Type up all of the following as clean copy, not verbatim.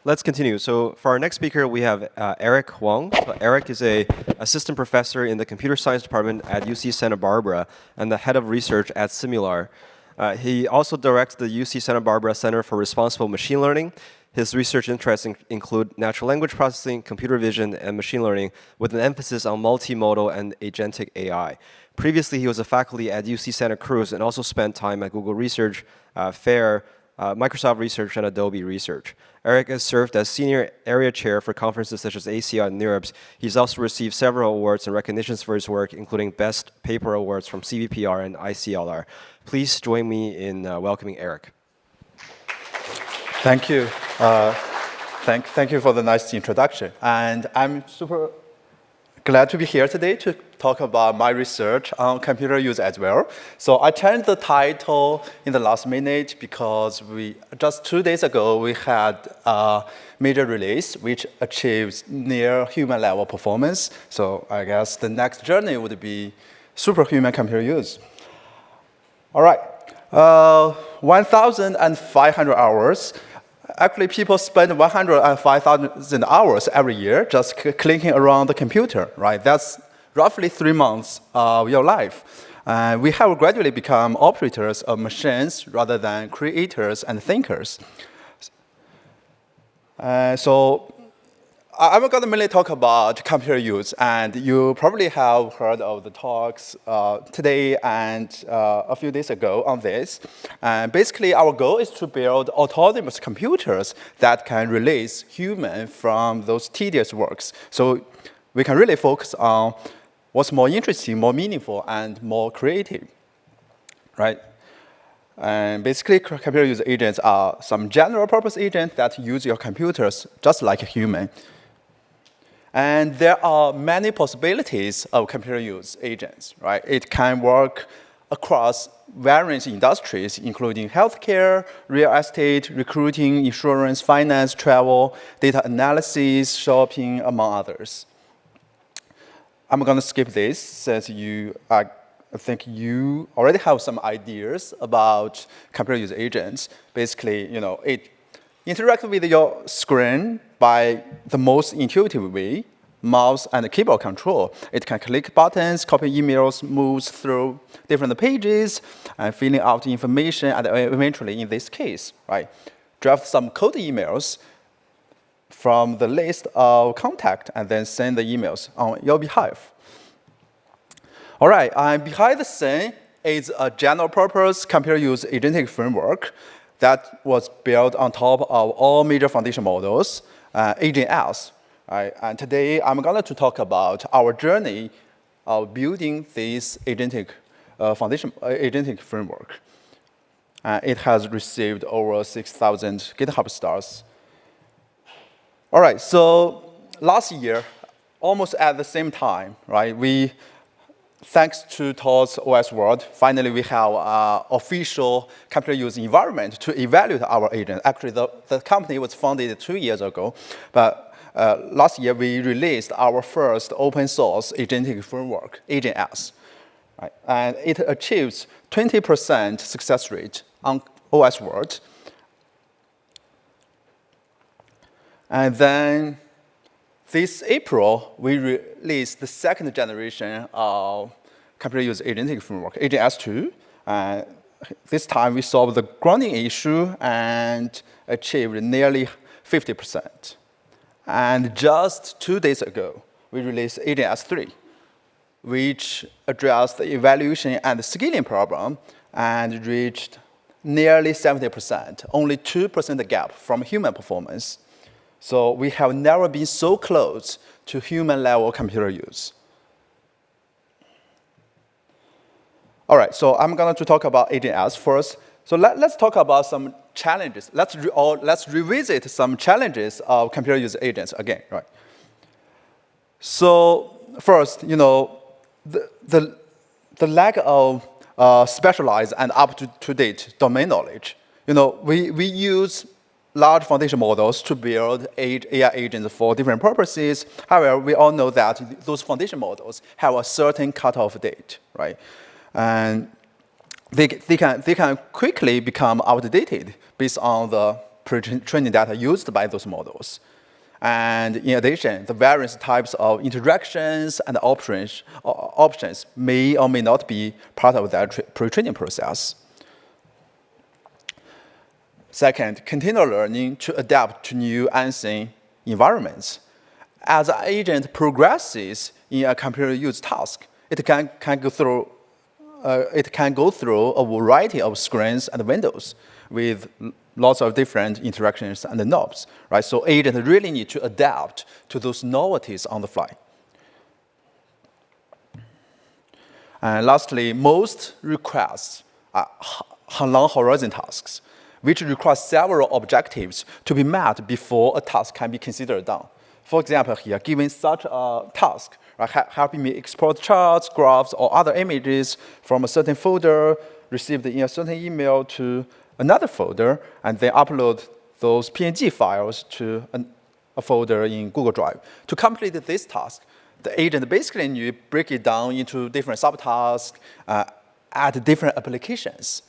let's continue. So for our next speaker, we have Eric Wang. So Eric is a assistant professor in the computer science department at UC Santa Barbara and the head of research at Simular. He also directs the UC Santa Barbara Center for Responsible Machine Learning. His research interests include natural language processing, computer vision, and machine learning, with an emphasis on multimodal and agentic AI. Previously, he was a faculty at UC Santa Cruz and also spent time at Google Research, FAIR, Microsoft Research, and Adobe Research. Eric has served as senior area chair for conferences such as ACI and NeurIPS. He's also received several awards and recognitions for his work, including Best Paper Awards from CVPR and ICLR. Please join me in welcoming Eric. Thank you. Thank you for the nice introduction. And I'm super glad to be here today to talk about my research on computer use as well. So I changed the title in the last minute because just 2 days ago, we had a major release which achieves near human level performance. So I guess the next journey would be superhuman computer use. All right, 1,500 hours. Actually, people spend 105,000 hours every year just clicking around the computer, right? That's roughly 3 months of your life. We have gradually become operators of machines rather than creators and thinkers. So I'm going to mainly talk about computer use, and you probably have heard of the talks today and a few days ago on this. And basically, our goal is to build autonomous computers that can release humans from those tedious works. So we can really focus on what's more interesting, more meaningful, and more creative, right? And basically, computer use agents are some general purpose agents that use your computers just like a human. And there are many possibilities of computer use agents, right? It can work across various industries, including healthcare, real estate, recruiting, insurance, finance, travel, data analysis, shopping, among others. I'm going to skip this since I think you already have some ideas about computer use agents. Basically, it interacts with your screen by the most intuitive way, mouse and keyboard control. It can click buttons, copy emails, moves through different pages, and filling out information, and eventually, in this case, right, draft some code emails from the list of contact and then send the emails on your behalf. All right, and behind the scene is a general purpose computer use agentic framework that was built on top of all major foundation models, AGS. Right? And today, I'm going to talk about our journey of building this agentic framework. It has received over 6,000 GitHub stars. All right, so last year, almost at the same time, right, thanks to TOS OS World, finally we have an official computer use environment to evaluate our agent. Actually, the company was founded 2 years ago, but last year we released our first open source agentic framework, AgentS. Right? And it achieves 20% success rate on OS World. And then this April, we released the second generation of computer use agentic framework, AgentS2. This time, we solved the grounding issue and achieved nearly 50%. And just 2 days ago, we released AgentS3, which addressed the evaluation and scaling problem and reached nearly 70%, only 2% gap from human performance. So we have never been so close to human-level computer use. All right, so I'm going to talk about AgentS first. So let's talk about some challenges. Let's revisit some challenges of computer use agents again, right? So first, the lack of specialized and up-to-date domain knowledge. We use large foundation models to build AI agents for different purposes. However, we all know that those foundation models have a certain cutoff date, right? And they can quickly become outdated based on the pre-training data used by those models. And in addition, the various types of interactions and options may or may not be part of that pre-training process. Second, continual learning to adapt to new unseen environments. As an agent progresses in a computer use task, it can go through a variety of screens and windows with lots of different interactions and knobs, right? So agents really need to adapt to those novelties on the fly. And lastly, most requests are long horizon tasks, which require several objectives to be met before a task can be considered done. For example, here, given such a task, right, helping me export charts, graphs, or other images from a certain folder received in a certain email to another folder, and then upload those PNG files to a folder in Google Drive. To complete this task, the agent basically need to break it down into different subtasks, add different applications.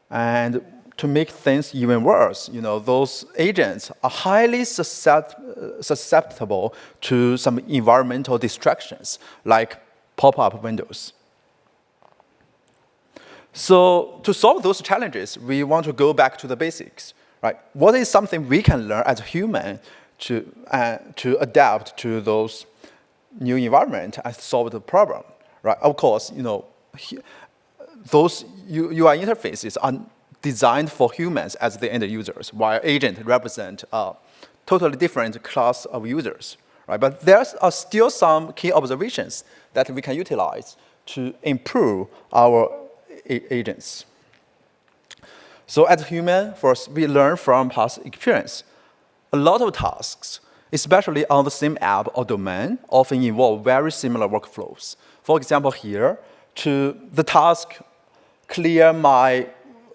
And to make things even worse, those agents are highly susceptible to some environmental distractions, like pop-up windows. So to solve those challenges, we want to go back to the basics, right? What is something we can learn as a human to adapt to those new environment and solve the problem, right? Of course, those UI interfaces are designed for humans as the end users, while agents represent a totally different class of users, right? But there are still some key observations that we can utilize to improve our agents. So as a human, first, we learn from past experience. A lot of tasks, especially on the same app or domain, often involve very similar workflows. For example, here, to the task clear my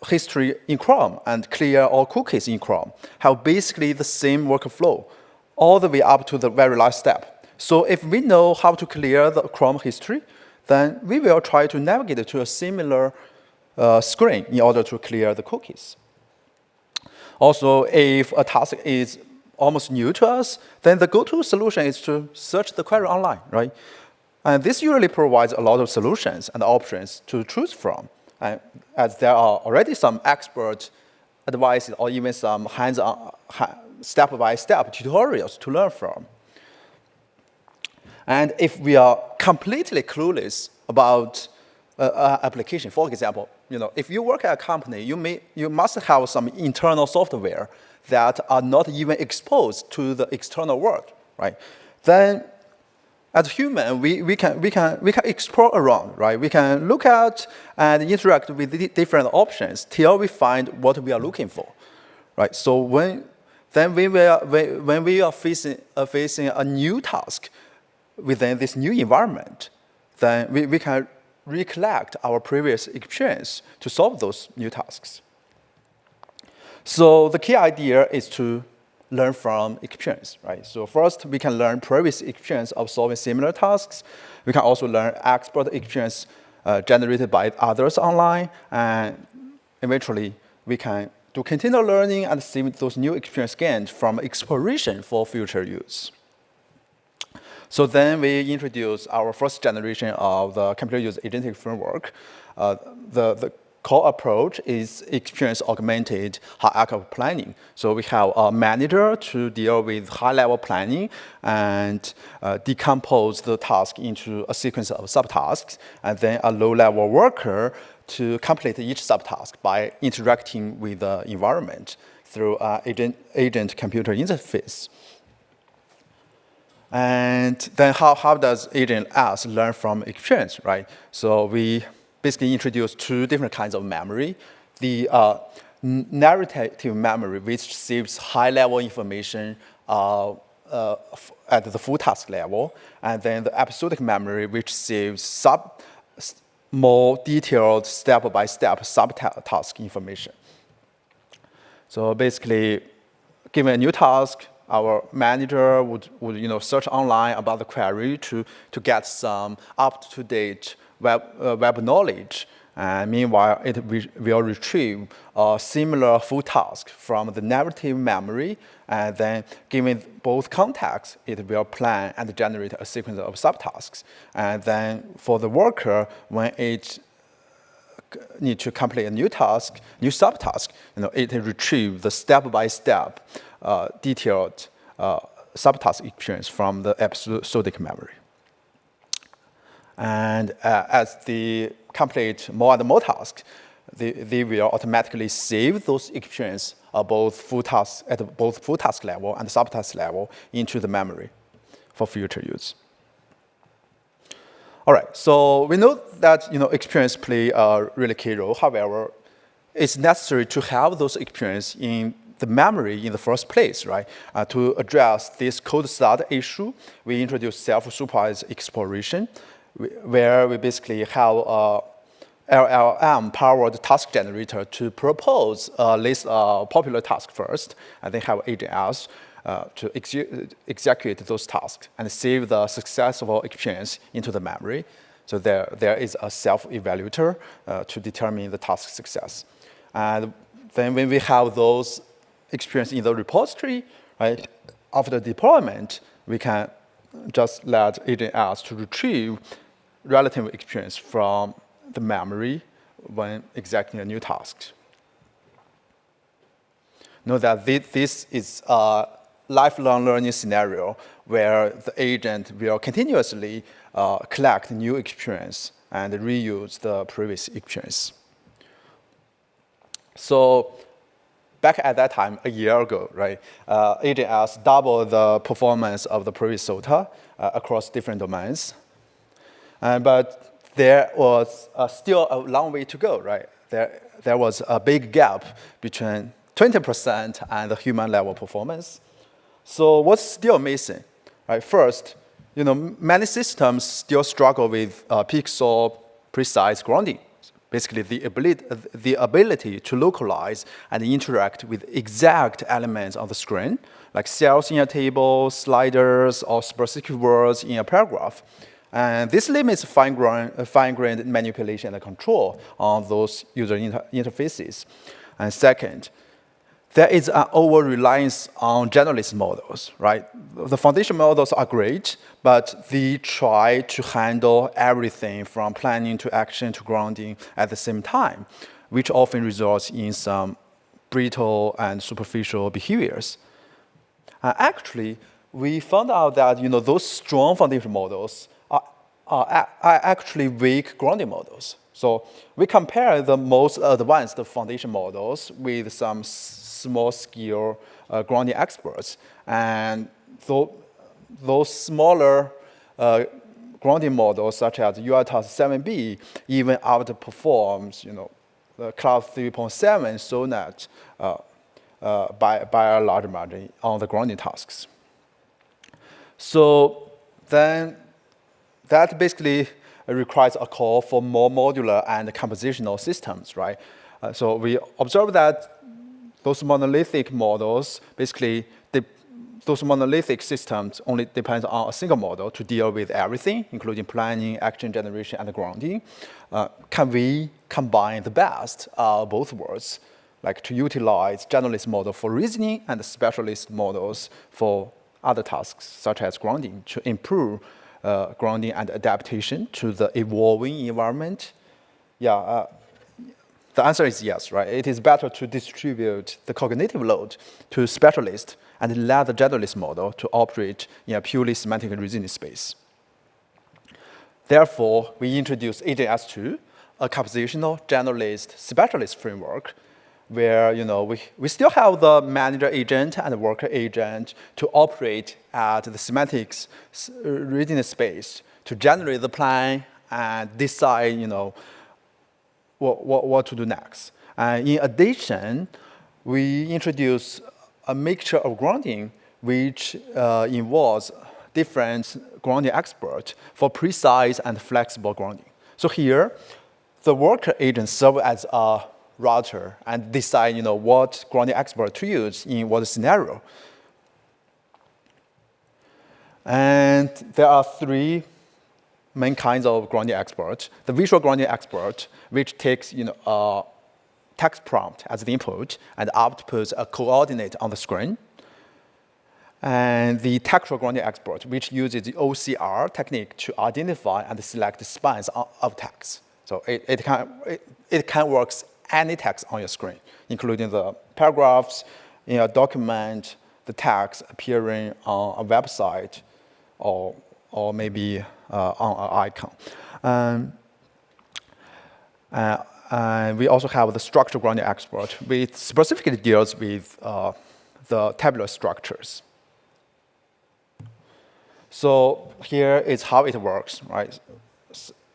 history in Chrome and clear all cookies in Chrome have basically the same workflow all the way up to the very last step. So if we know how to clear the Chrome history, then we will try to navigate to a similar screen in order to clear the cookies. Also, if a task is almost new to us, then the go-to solution is to search the query online, right? And this usually provides a lot of solutions and options to choose from, as there are already some expert advice or even some hands-on, step-by-step tutorials to learn from. And if we are completely clueless about application, for example, if you work at a company, you must have some internal software that are not even exposed to the external world, right? Then, as human, we can explore around, right? We can look at and interact with the different options till we find what we are looking for, right? So when we are facing a new task within this new environment, then we can recollect our previous experience to solve those new tasks. So the key idea is to learn from experience, right? So first, we can learn previous experience of solving similar tasks. We can also learn expert experience generated by others online. And eventually, we can do continual learning and see those new experience gained from exploration for future use. So then we introduce our first generation of the computer use agentic framework. The core approach is experience augmented hierarchical planning. So we have a manager to deal with high-level planning and decompose the task into a sequence of subtasks, and then a low-level worker to complete each subtask by interacting with the environment through agent-computer interface. And then how does agent S learn from experience, right? So we basically introduce two different kinds of memory. The narrative memory, which saves high-level information at the full task level, and then the episodic memory, which saves more detailed step-by-step subtask information. So basically, given a new task, our manager would search online about the query to get some up-to-date web knowledge And meanwhile, it will retrieve a similar full task from the narrative memory, and then given both contexts, it will plan and generate a sequence of subtasks. And then for the worker, when it need to complete a new task, new subtask, it retrieves the step-by-step detailed subtask experience from the episodic memory. And as they complete more and more tasks, they will automatically save those experiences at both full task level and subtask level into the memory for future use. All right, so we know that experience play a really key role. However, it's necessary to have those experiences in the memory in the first place, right? To address this cold start issue, we introduced self-supervised exploration, where we basically have a LLM-powered task generator to propose a list of popular tasks first, and then have agents to execute those tasks and save the successful experience into the memory. So there is a self-evaluator to determine the task success. And then when we have those experience in the repository, right, after deployment, we can just let agents to retrieve relative experience from the memory when executing a new task. Note that this is a lifelong learning scenario where the agent will continuously collect new experience and reuse the previous experience. So back at that time, a year ago, right, agents doubled the performance of the previous SOTA across different domains. But there was still a long way to go, right? There was a big gap between 20% and the human level performance. So what's still missing? Right? First, many systems still struggle with pixel-precise grounding. Basically, the ability to localize and interact with exact elements on the screen, like cells in a table, sliders, or specific words in a paragraph. And this limits fine-grained manipulation and control on those user interfaces. And second, there is an over-reliance on generalist models, right? The foundation models are great, but they try to handle everything from planning to action to grounding at the same time, which often results in some brittle and superficial behaviors. Actually, we found out that those strong foundation models are actually weak grounding models. So we compare the most advanced foundation models with some small-scale grounding experts, and those smaller grounding models, such as UiTask 7B, even outperforms the Cloud 3.7 SONAT by a large margin on the grounding tasks. So then that basically requires a call for more modular and compositional systems, right? So we observe that those monolithic models, basically, those monolithic systems only depend on a single model to deal with everything, including planning, action generation, and grounding. Can we combine the best of both worlds, like to utilize generalist model for reasoning and specialist models for other tasks, such as grounding, to improve grounding and adaptation to the evolving environment? Yeah, the answer is yes, right? It is better to distribute the cognitive load to specialists and let the generalist model to operate in a purely semantic reasoning space. Therefore, we introduced AJS2, a compositional generalist specialist framework, where we still have the manager agent and the worker agent to operate at the semantics reading space to generate the plan and decide what to do next. In addition, we introduce a mixture of grounding which involves different grounding experts for precise and flexible grounding. So here, the worker agent serves as a router and decide what grounding expert to use in what scenario. And there are three main kinds of grounding export. The visual grounding export, which takes a text prompt as the input and outputs a coordinate on the screen. And the textual grounding export, which uses the OCR technique to identify and select the spans of text. So it can work any text on your screen, including the paragraphs in a document, the text appearing on a website, or maybe on an icon. And we also have the structural grounding export, which specifically deals with the tabular structures. So here is how it works, right?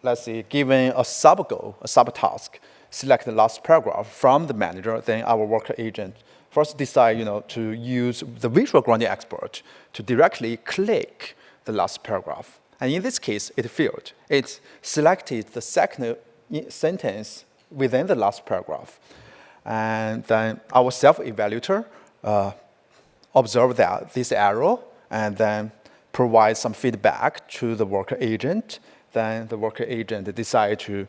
Let's see, given a sub-goal, a subtask, select the last paragraph from the manager, then our worker agent first decide to use the visual grounding export to directly click the last paragraph. And in this case, it failed. It selected the second sentence within the last paragraph. And then our self-evaluator observed this error and then provide some feedback to the worker agent. Then the worker agent decided to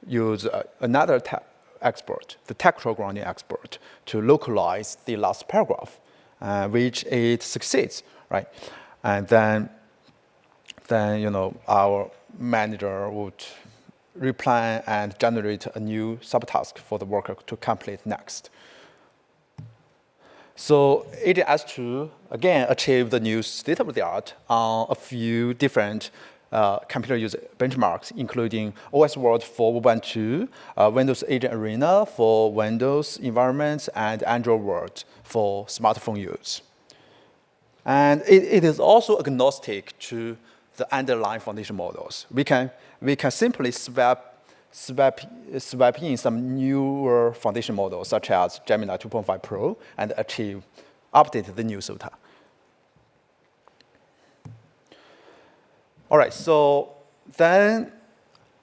use another export, the textual grounding export, to localize the last paragraph, which it succeeds, right? And then our manager would replan and generate a new subtask for the worker to complete next. So Agent S2, again, achieved the new state-of-the-art on a few different computer user benchmarks, including OS World for Ubuntu, Windows Agent Arena for Windows environments, and Android World for smartphone use. And it is also agnostic to the underlying foundation models. We can simply swap in some newer foundation models, such as Gemini 2.5 Pro, and update the new SOTA. All right, so then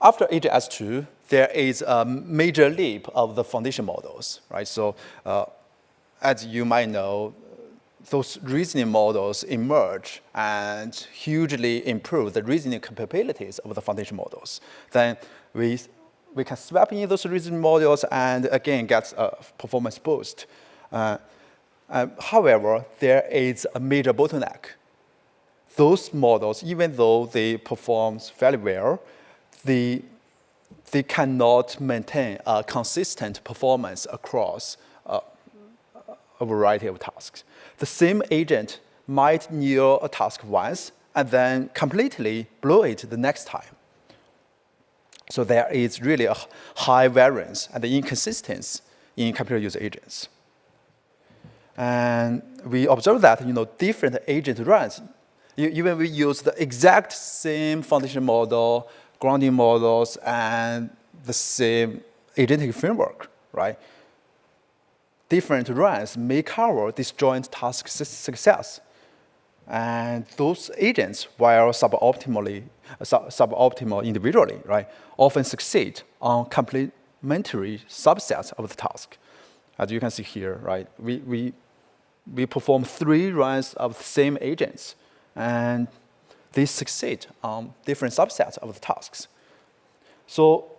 after Agent S2, there is a major leap of the foundation models, right? So as you might know, those reasoning models emerge and hugely improve the reasoning capabilities of the foundation models. Then we can swap in those reasoning models and again get a performance boost. However, there is a major bottleneck. Those models, even though they perform very well, they cannot maintain a consistent performance across a variety of tasks. The same agent might nail a task once and then completely blow it the next time. So there is really a high variance and inconsistency in computer user agents. And we observe that different agent runs, even we use the exact same foundation model, grounding models, and the same agentic framework, right? Different runs may cover disjoint task success. And those agents, while suboptimal individually, right, often succeed on complementary subsets of the task. As you can see here, right, we perform 3 runs of the same agents, and they succeed on different subsets of the tasks. So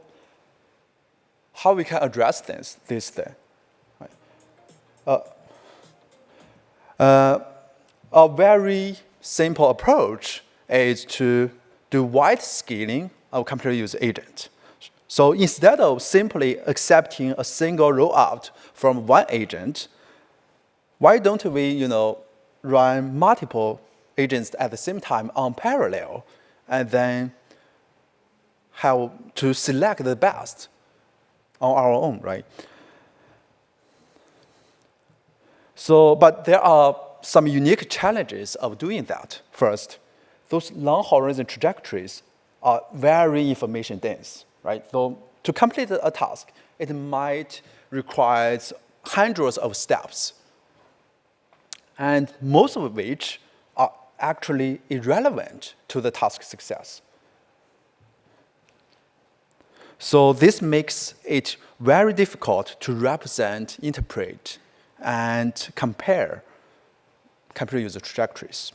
how we can address this thing? Right? A very simple approach is to do wide scaling of computer user agent. So instead of simply accepting a single rollout from one agent, why don't we, run multiple agents at the same time on parallel, and then have to select the best on our own, right? So, but there are some unique challenges of doing that. First, those long horizon trajectories are very information dense, right? So to complete a task, it might require hundreds of steps, and most of which are actually irrelevant to the task success. So this makes it very difficult to represent, interpret, and compare computer user trajectories.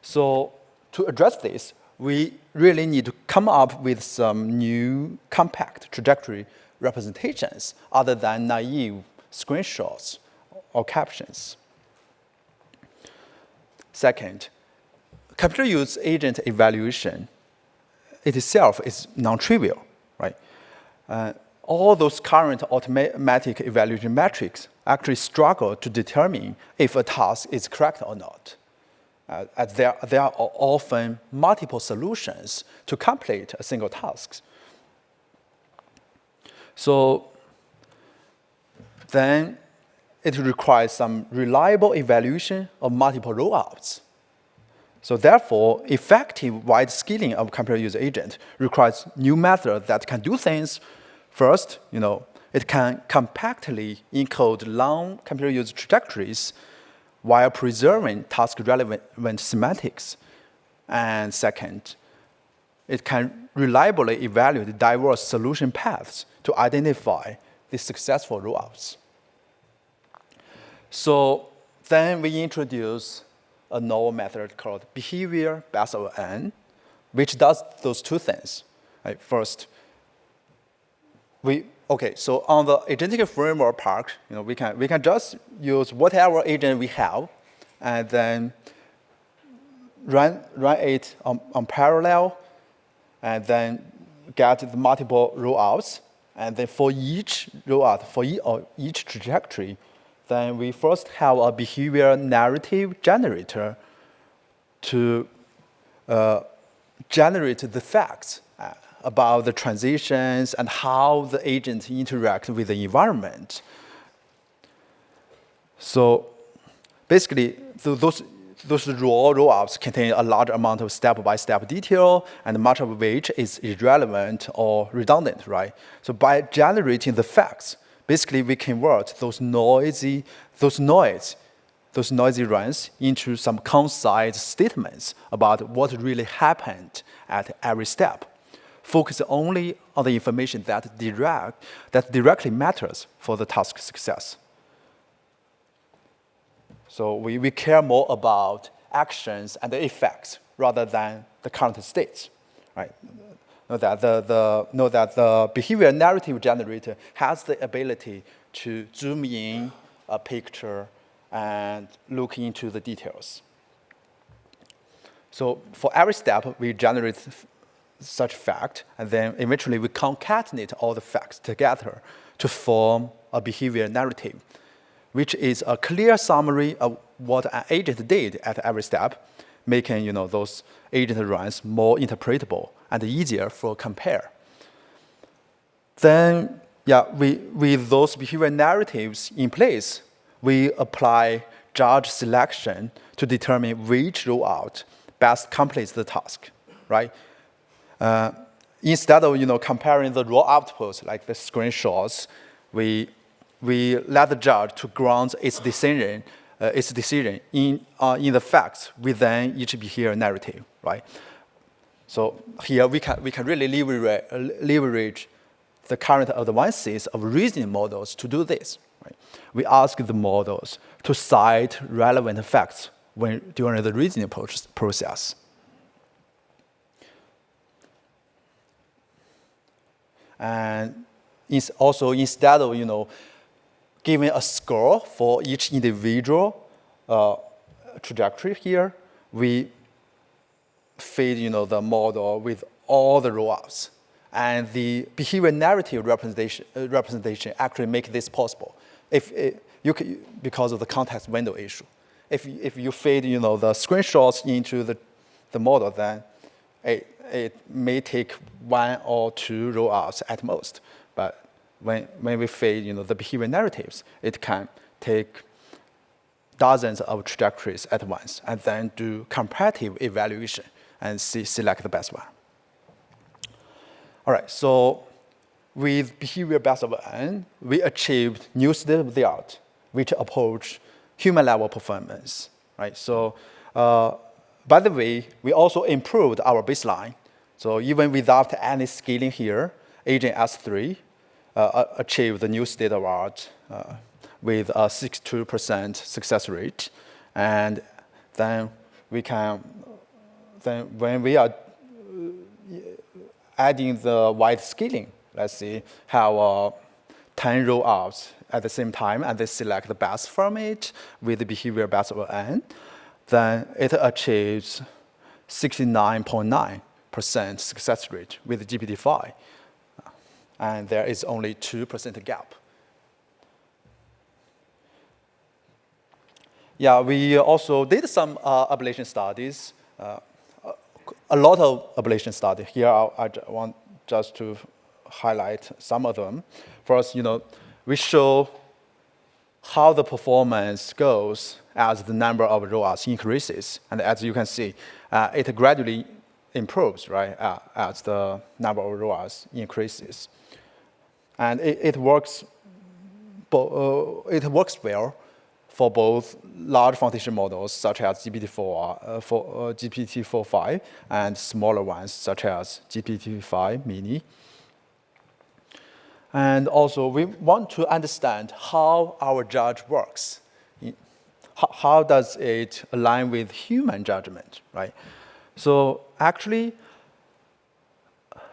So to address this, we really need to come up with some new compact trajectory representations other than naive screenshots or captions. Second, computer use agent evaluation it itself is non-trivial, right? All those current automatic evaluation metrics actually struggle to determine if a task is correct or not. As there are often multiple solutions to complete a single task. So then it requires some reliable evaluation of multiple rollouts. So therefore, effective wide scaling of computer use agent requires new methods that can do things. First, it can compactly encode long computer use trajectories while preserving task-relevant semantics. And second, it can reliably evaluate diverse solution paths to identify the successful rollouts. So then we introduce a novel method called behavior based on N, which does those two things. Right? First, so on the agentic framework part, we can just use whatever agent we have, and then run it on parallel, and then get the multiple rollouts, and then for each rollout, for each trajectory, then we first have a behavior narrative generator to generate the facts about the transitions and how the agent interact with the environment. So basically, those raw rollouts contain a large amount of step-by-step detail, and much of which is irrelevant or redundant, right? So by generating the facts, basically we convert those noisy runs into some concise statements about what really happened at every step. Focus only on the information that directly matters for the task success. So we care more about actions and the effects rather than the current states, right? Note that the behavior narrative generator has the ability to zoom in a picture and look into the details. So for every step, we generate such fact, and then eventually we concatenate all the facts together to form a behavior narrative, which is a clear summary of what an agent did at every step, making those agent runs more interpretable and easier for compare. Then, with those behavior narratives in place, we apply judge selection to determine which rollout best completes the task, right? Instead of comparing the raw outputs like the screenshots, we let the judge to ground its decision in the facts within each behavior narrative, right? So here we can really leverage the current advances of reasoning models to do this. Right? We ask the models to cite relevant facts during the reasoning process. And also, instead of giving a score for each individual trajectory here, we feed the model with all the rollouts, and the behavior narrative representation actually make this possible. Because of the context window issue, if you feed the screenshots into the model, then it may take one or two rollouts at most. But when we feed the behavior narratives, it can take dozens of trajectories at once and then do comparative evaluation and select the best one. All right, so with behavior based on N, we achieved new state of the art, which approach human-level performance. Right. So, by the way, we also improved our baseline. So even without any scaling here, agent S3 achieved the new state of art with a 62% success rate, and then when we are adding the wide scaling, let's see, have 10 rollouts at the same time, and they select the best from it with the behavior best of n, then it achieves 69.9% success rate with GPT-5. And there is only 2% gap. Yeah, we also did some ablation studies, a lot of ablation studies. Here, I want just to highlight some of them. First, we show how the performance goes as the number of rollouts increases. And as you can see, it gradually improves, right, as the number of rollouts increases. And it works well for both large foundation models, such as GPT-4.5, and smaller ones, such as GPT-5 mini. And also, we want to understand how our judge works. How does it align with human judgment, right? So actually,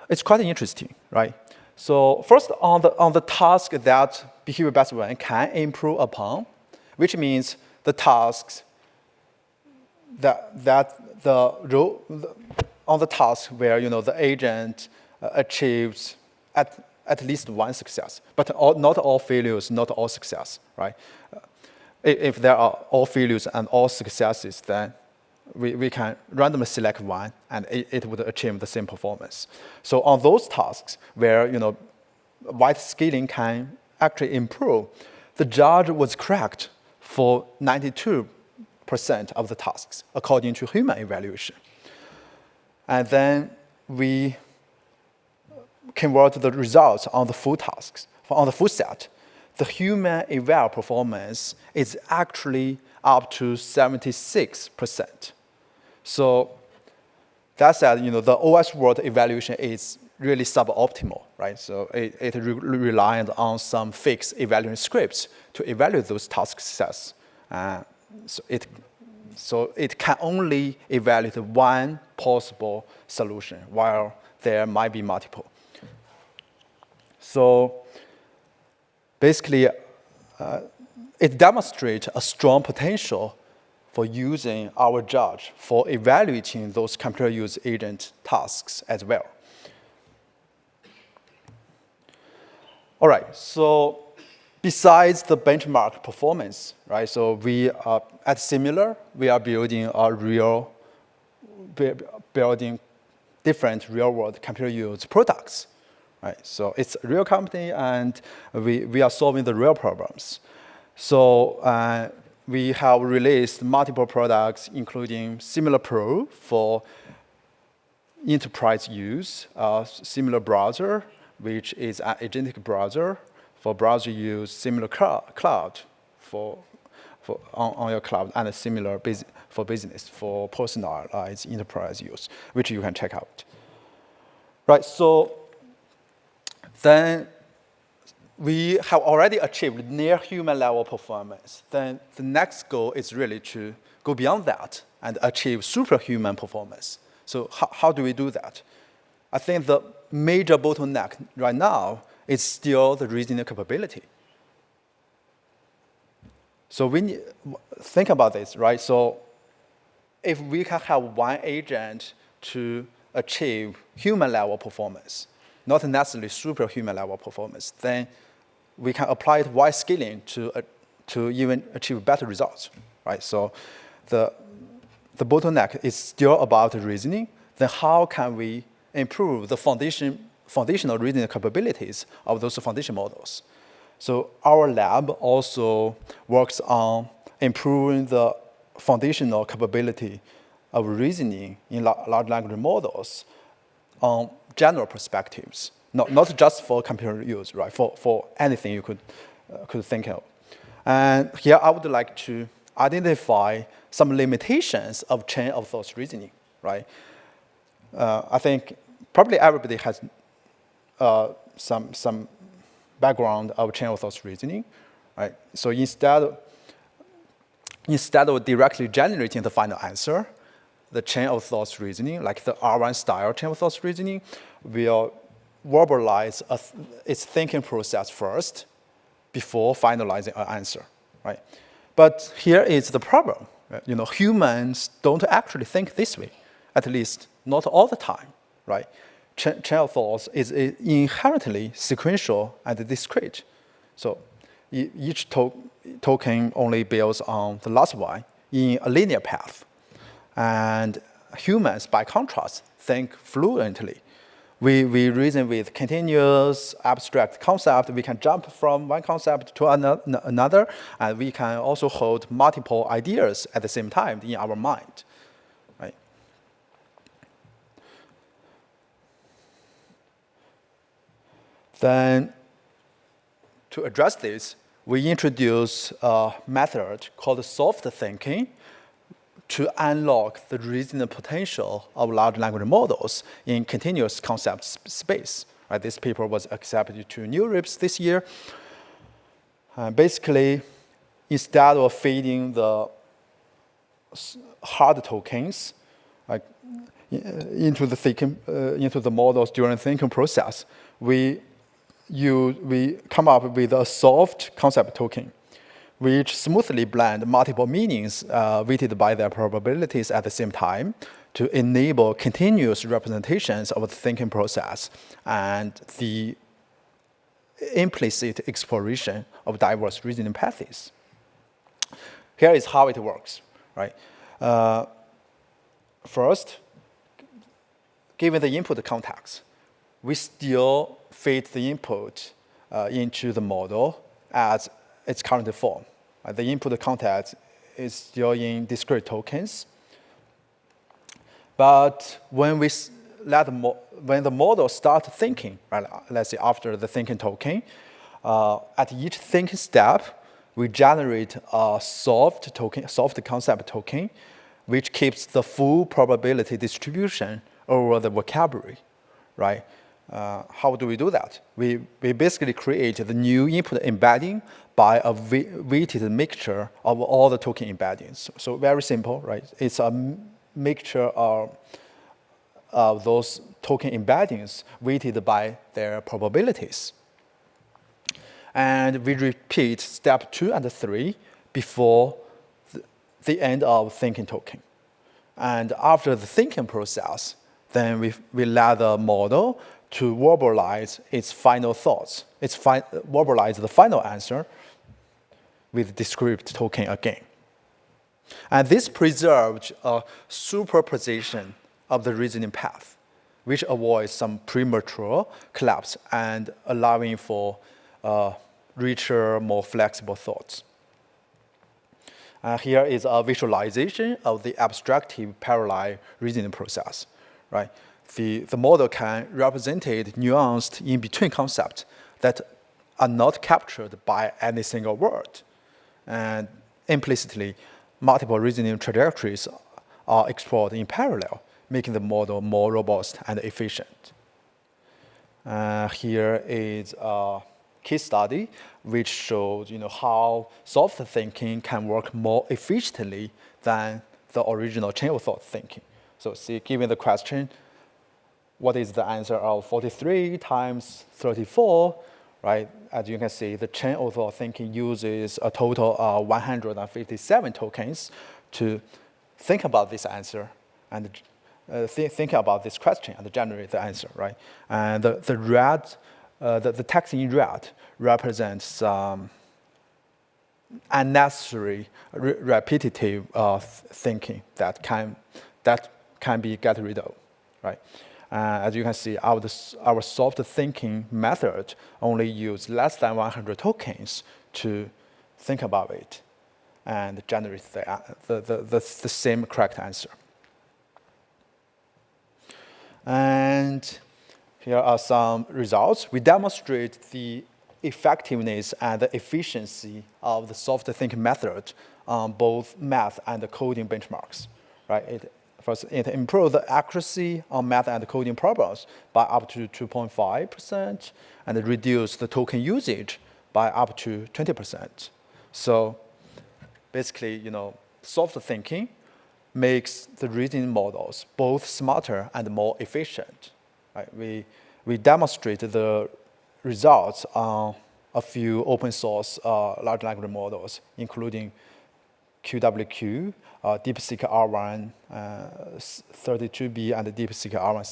it's quite interesting, right? So first, on the task that behavior best one can improve upon, which means the tasks on the task where the agent achieves at least one success, but not all failures, not all success, right? If there are all failures and all successes, then we can randomly select one, and it would achieve the same performance. So on those tasks where wide scaling can actually improve, the judge was correct for 92% of the tasks, according to human evaluation. And then we convert the results on the full tasks. On the full set, the human eval performance is actually up to 76%. So that said, the OS world evaluation is really suboptimal, right? So it relied on some fixed evaluation scripts to evaluate those task success. So it can only evaluate one possible solution, while there might be multiple. So basically, it demonstrates a strong potential for using our judge for evaluating those computer use agent tasks as well. All right, so besides the benchmark performance, right? So we are at Similar, we are building different real-world computer use products, right? So it's a real company, and we are solving the real problems. So we have released multiple products, including Similar Pro for enterprise use, Similar Browser, which is an agentic browser for browser use, Similar Cloud on your cloud, and a Similar for business, for personalized enterprise use, which you can check out. Right, so then we have already achieved near human level performance. Then the next goal is really to go beyond that and achieve superhuman performance. So how do we do that? I think the major bottleneck right now is still the reasoning capability. So we think about this, right? So if we can have one agent to achieve human level performance, not necessarily superhuman level performance, then we can apply it while scaling to even achieve better results, right? So the bottleneck is still about reasoning. Then how can we improve the foundational reasoning capabilities of those foundation models? So our lab also works on improving the foundational capability of reasoning in large language models on general perspectives, not just for computer use, right? For anything you could think of. And here I would like to identify some limitations of chain of thought reasoning, right? I think probably everybody has some background of chain of thought reasoning, right? So instead of directly generating the final answer, the chain of thoughts reasoning, like the R1 style chain of thoughts reasoning, will verbalize its thinking process first before finalizing an answer, right? But here is the problem. Humans don't actually think this way, at least not all the time, right? Chain of thoughts is inherently sequential and discrete. So each token only builds on the last one in a linear path. And humans, by contrast, think fluently. We reason with continuous abstract concept. We can jump from one concept to another, and we can also hold multiple ideas at the same time in our mind, right? Then, to address this, we introduce a method called soft thinking to unlock the reasoning potential of large language models in continuous concept space. Right? This paper was accepted to NeurIPS this year. Basically, instead of feeding the hard tokens into the models during the thinking process, we come up with a soft concept token, which smoothly blend multiple meanings weighted by their probabilities at the same time to enable continuous representations of the thinking process and the implicit exploration of diverse reasoning paths. Here is how it works, right? First, given the input context, we still feed the input into the model as its current form. The input context is still in discrete tokens. But when when the model starts thinking, right, let's say after the thinking token, at each thinking step, we generate a soft concept token, which keeps the full probability distribution over the vocabulary, right? How do we do that? We basically create the new input embedding by a weighted mixture of all the token embeddings. So very simple, right? It's a mixture of those token embeddings weighted by their probabilities. And we repeat step 2 and 3 before the end of thinking token. And after the thinking process, then we let the model to verbalize its final thoughts. Verbalize the final answer with discrete token again. And this preserves a superposition of the reasoning path, which avoids some premature collapse and allowing for richer, more flexible thoughts. Here is a visualization of the abstractive parallel reasoning process, right? The model can represent nuanced in-between concepts that are not captured by any single word. And implicitly, multiple reasoning trajectories are explored in parallel, making the model more robust and efficient. Here is a case study which shows how soft thinking can work more efficiently than the original chain of thought thinking. So see, given the question, what is the answer of 43 times 34, right? As you can see, the chain of thought thinking uses a total of 157 tokens to think about this answer and think about this question and generate the answer, right? And the text in red represents unnecessary, repetitive thinking that can be get rid of, right? As you can see, our soft thinking method only uses less than 100 tokens to think about it and generate the same correct answer. And here are some results. We demonstrate the effectiveness and the efficiency of the soft thinking method on both math and coding benchmarks, right? First, it improved the accuracy on math and coding problems by up to 2.5%, and it reduced the token usage by up to 20%. So basically, soft thinking makes the reasoning models both smarter and more efficient. Right? We demonstrate the results on a few open source large language models, including QWQ, DeepSeek R1 32B, and DeepSeek R1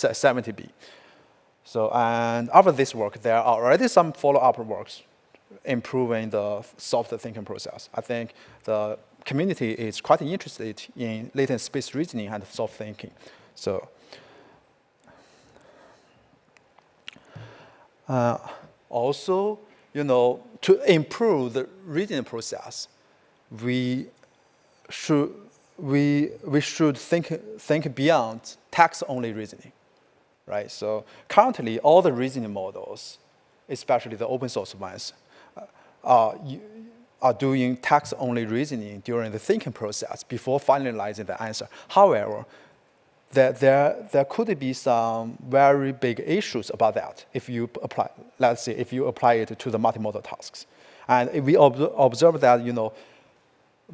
70B. So, and after this work, there are already some follow-up works improving the soft thinking process. I think the community is quite interested in latent space reasoning and soft thinking. So, also, to improve the reasoning process, we should think beyond text-only reasoning, right? So currently, all the reasoning models, especially the open source ones, are doing text-only reasoning during the thinking process before finalizing the answer. However, there could be some very big issues about that if you apply, let's say, if you apply it to the multimodal tasks. And if we observe that,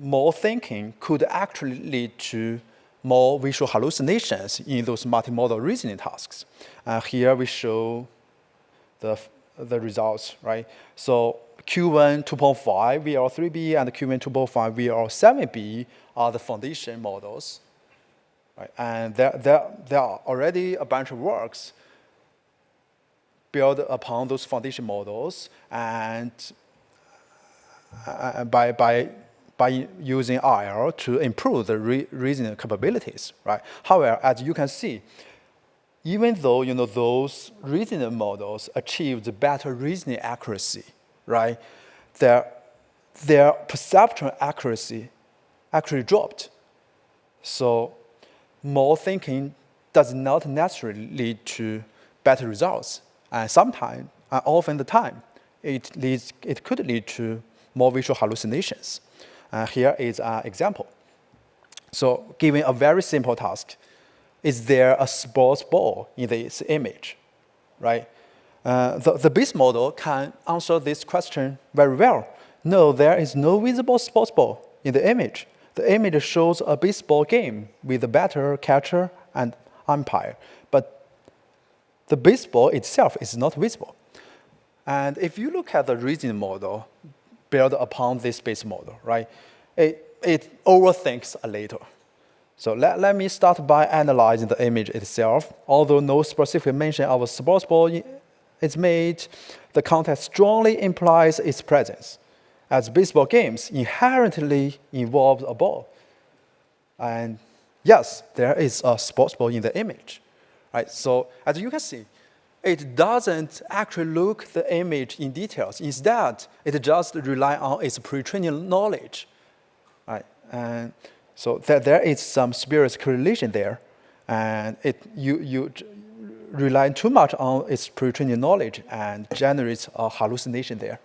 more thinking could actually lead to more visual hallucinations in those multimodal reasoning tasks. Here we show the results, right? So Q1 2.5 VL3B and Q1 2.5 VL7B are the foundation models. Right? And there are already a bunch of works built upon those foundation models, and by using IR to improve the reasoning capabilities, right? However, as you can see, even though those reasoning models achieved better reasoning accuracy, right? Their perceptual accuracy actually dropped. So more thinking does not necessarily lead to better results, and sometimes, often the time, it could lead to more visual hallucinations. Here is an example. So given a very simple task, is there a sports ball in this image, right? The base model can answer this question very well. No, there is no visible sports ball in the image. The image shows a baseball game with a batter, catcher, and umpire. But the baseball itself is not visible. And if you look at the reasoning model built upon this base model, right, it overthinks a little. So let me start by analyzing the image itself. Although no specific mention of a sports ball is made, the context strongly implies its presence, as baseball games inherently involve a ball. And yes, there is a sports ball in the image, right? So as you can see, it doesn't actually look the image in details. Instead, it just relies on its pre-training knowledge, right? And so there is some spurious correlation there, and you rely too much on its pre-training knowledge and generates a hallucination there.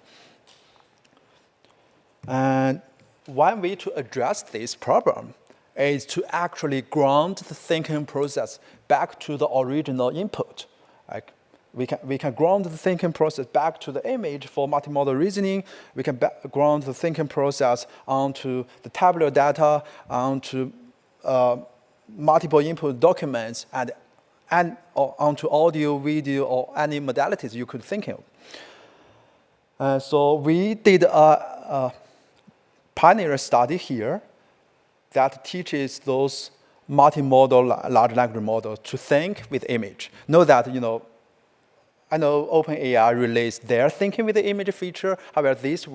And one way to address this problem is to actually ground the thinking process back to the original input. Like we can ground the thinking process back to the image for multimodal reasoning. We can ground the thinking process onto the tabular data, onto multiple input documents, and onto audio, video, or any modalities you could think of. So we did a pioneer study here that teaches those multimodal large language models to think with image. Know that, I know OpenAI released their thinking with the image feature. However, this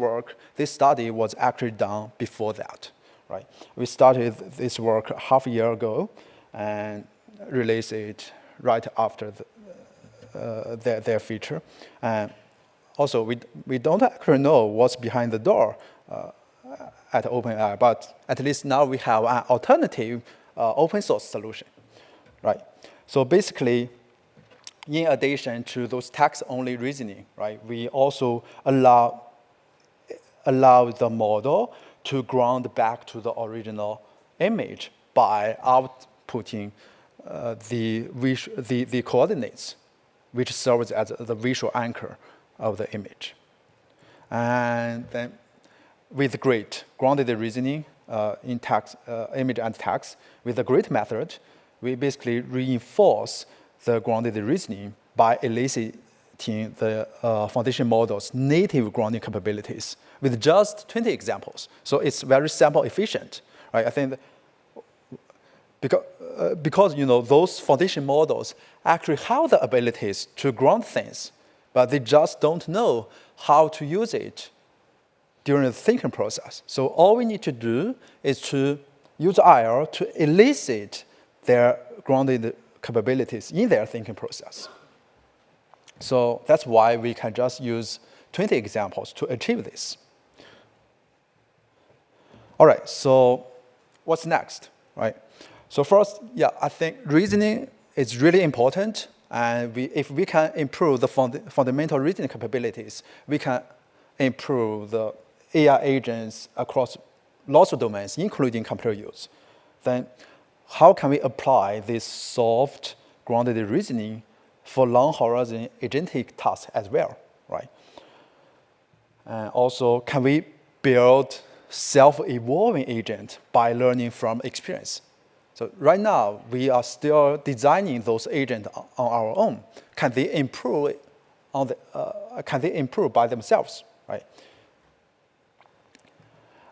study was actually done before that, right? We started this work half a year ago and released it right after their feature. And also, we don't actually know what's behind the door at OpenAI, but at least now we have an alternative open source solution, right? So basically, in addition to those text-only reasoning, right, we also allow the model to ground back to the original image by outputting the coordinates, which serves as the visual anchor of the image. And then with great grounded reasoning in text, image and text. With the grid method, we basically reinforce the grounded reasoning by eliciting the foundation model's native grounding capabilities with just 20 examples. So it's very sample efficient, right? I think because those foundation models actually have the abilities to ground things, but they just don't know how to use it during the thinking process. So all we need to do is to use IR to elicit their grounded capabilities in their thinking process. So that's why we can just use 20 examples to achieve this. All right, so what's next, right? So first, yeah, I think reasoning is really important. And if we can improve the fundamental reasoning capabilities, we can improve the AI agents across lots of domains, including computer use. Then how can we apply this soft, grounded reasoning for long-horizon agentic tasks as well, right? And also, can we build self-evolving agent by learning from experience? So right now, we are still designing those agents on our own. Can they improve can they improve by themselves, right?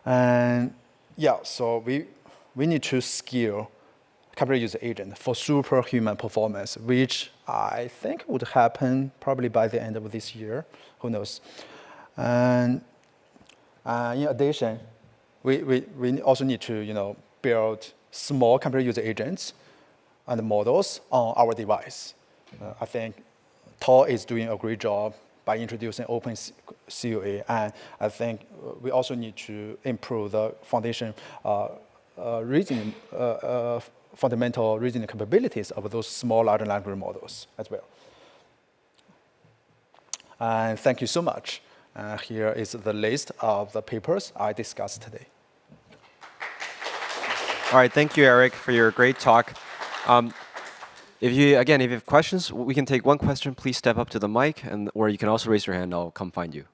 And yeah, so we need to scale computer user agent for superhuman performance, which I think would happen probably by the end of this year. Who knows? And in addition, we also need to build small computer user agents and models on our device. I think Tor is doing a great job by introducing open CUA, and I think we also need to improve the foundation reasoning, fundamental reasoning capabilities of those small large language models as well. And thank you so much. Here is the list of the papers I discussed today. All right, thank you, Eric, for your great talk. If you have questions, we can take one question. Please step up to the mic, or you can also raise your hand. I'll come find you.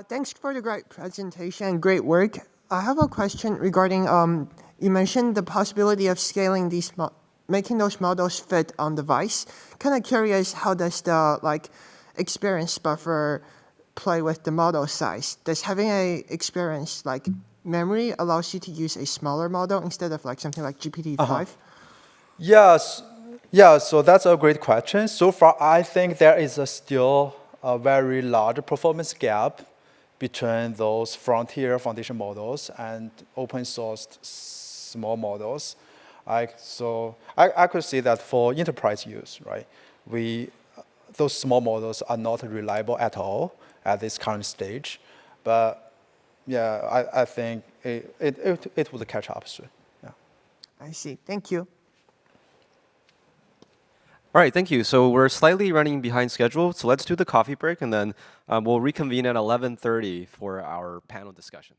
Thanks for the great presentation, great work. I have a question regarding, you mentioned the possibility of scaling these, making those models fit on device. Kind of curious, how does the experience buffer play with the model size? Does having a experience memory allows you to use a smaller model instead of something like GPT-5? Yes, yeah. So that's a great question. So far, I think there is still a very large performance gap between those frontier foundation models and open-sourced small models. So I could say that for enterprise use, right, those small models are not reliable at all at this current stage. But yeah, I think it would catch up soon. Yeah. I see. Thank you. All right, thank you. So we're slightly running behind schedule, so let's do the coffee break, and then we'll reconvene at 11:30 for our panel discussion.